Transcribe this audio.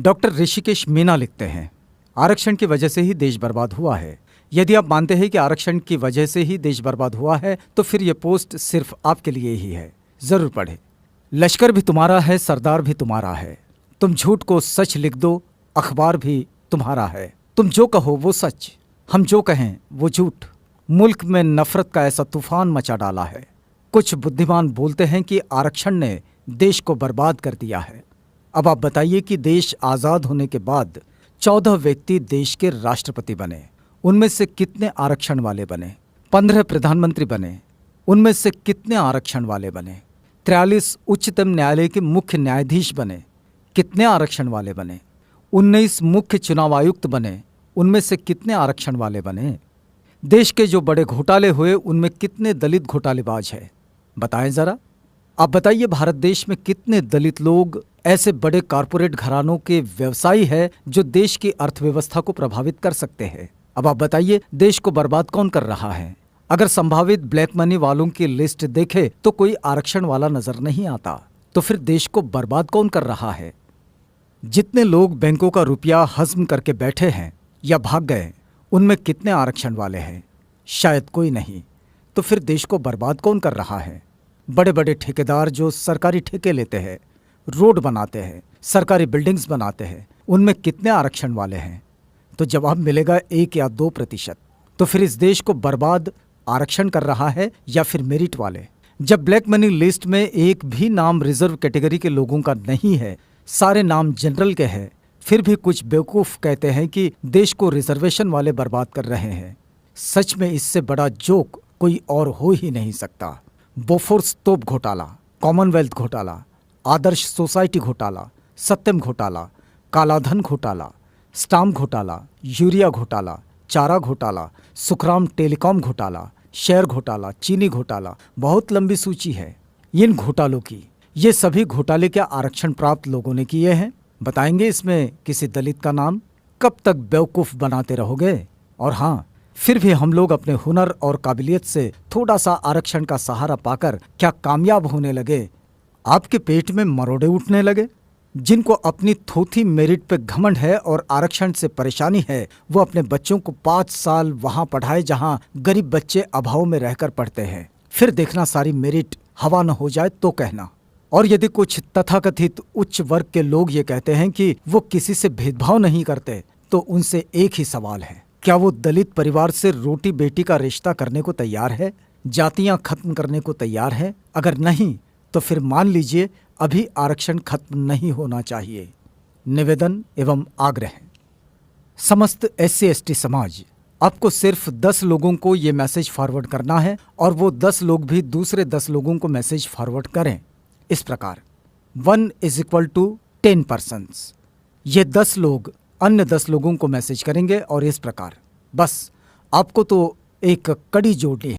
Doctor Rishikesh Meena लिखते हैं, आरक्षण की वजह से ही देश बर्बाद हुआ है। यदि आप मानते हैं कि आरक्षण की वजह से ही देश बर्बाद हुआ है तो फिर यह पोस्ट सिर्फ आपके लिए ही है। जरूर पढ़े। लश्कर भी तुम्हारा है, सरदार भी तुम्हारा है। तुम झूठ को सच लिख दो, अखबार भी तुम्हारा है। तुम जो कहो वो सच, हम जो कहें वो झूठ। मुल्क में नफरत का ऐसा तूफान मचा डाला है। कुछ बुद्धिमान बोलते हैं कि आरक्षण ने देश को बर्बाद कर दिया है। अब आप बताइए कि देश आज़ाद होने के बाद 14 व्यक्ति देश के राष्ट्रपति बने, उनमें से कितने आरक्षण वाले बने? 15 प्रधानमंत्री बने, उनमें से कितने आरक्षण वाले बने? 43 उच्चतम न्यायालय के मुख्य न्यायाधीश बने, कितने आरक्षण वाले बने? 19 मुख्य चुनाव आयुक्त बने, उनमें से कितने आरक्षण वाले बने? देश के जो बड़े घोटाले हुए उनमें कितने दलित घोटालेबाज हैं? बताएं जरा। आप बताइए, भारत देश में कितने दलित लोग ऐसे बड़े कॉरपोरेट घरानों के व्यवसायी हैं जो देश की अर्थव्यवस्था को प्रभावित कर सकते हैं? अब आप बताइए, देश को बर्बाद कौन कर रहा है? अगर संभावित ब्लैक मनी वालों की लिस्ट देखे तो कोई आरक्षण वाला नजर नहीं आता। तो फिर देश को बर्बाद कौन कर रहा है? जितने लोग बैंकों का रुपया हजम करके बैठे हैं या भाग गए, उनमें कितने आरक्षण वाले हैं? शायद कोई नहीं। तो फिर देश को बर्बाद कौन कर रहा है? बड़े बड़े ठेकेदार जो सरकारी ठेके लेते हैं, रोड बनाते हैं, सरकारी बिल्डिंग्स बनाते हैं, उनमें कितने आरक्षण वाले हैं? तो जवाब मिलेगा 1 या 2%। तो फिर इस देश को बर्बाद आरक्षण कर रहा है या फिर मेरिट वाले? जब ब्लैक मनी लिस्ट में एक भी नाम रिजर्व कैटेगरी के लोगों का नहीं है, सारे नाम जनरल के हैं, फिर भी कुछ बेवकूफ कहते हैं कि देश को रिजर्वेशन वाले बर्बाद कर रहे हैं। सच में इससे बड़ा जोक कोई और हो ही नहीं सकता। बोफोर्स तोप घोटाला, कॉमनवेल्थ घोटाला, आदर्श सोसाइटी घोटाला, सत्यम घोटाला, कालाधन घोटाला, स्टाम्प घोटाला, यूरिया घोटाला, चारा घोटाला, सुखराम टेलीकॉम घोटाला, शेयर घोटाला, चीनी घोटाला, बहुत लंबी सूची है इन घोटालों की। ये सभी घोटाले क्या आरक्षण प्राप्त लोगों ने किए हैं? बताएंगे इसमें किसी दलित का नाम? कब तक बेवकूफ बनाते रहोगे? और हाँ, फिर भी हम लोग अपने हुनर और काबिलियत से थोड़ा सा आरक्षण का सहारा पाकर क्या कामयाब होने लगे? आपके पेट में मरोड़े उठने लगे? जिनको अपनी थोथी मेरिट पे घमंड है और आरक्षण से परेशानी है, वो अपने बच्चों को 5 साल वहां पढ़ाए जहां गरीब बच्चे अभाव में रहकर पढ़ते हैं। फिर देखना सारी मेरिट हवा न हो जाए तो कहना। और यदि कुछ तथाकथित उच्च वर्ग के लोग ये कहते हैं कि वो किसी से भेदभाव नहीं करते, तो उनसे एक ही सवाल है, क्या वो दलित परिवार से रोटी बेटी का रिश्ता करने को तैयार है? जातियां खत्म करने को तैयार है? अगर नहीं तो फिर मान लीजिए अभी आरक्षण खत्म नहीं होना चाहिए। निवेदन एवं आग्रह। समस्त SC/ST समाज, आपको सिर्फ 10 लोगों को ये मैसेज फॉरवर्ड करना है और वो 10 लोग भी दूसरे 10 लोगों को मैसेज फॉरवर्ड करें इस प्रकार: 1 = 10 persons। ये 10 लोग अन्य 10 लोगों को मैसेज करेंगे और इस प्रकार। बस आपको तो एक कड़ी जोड़नी है।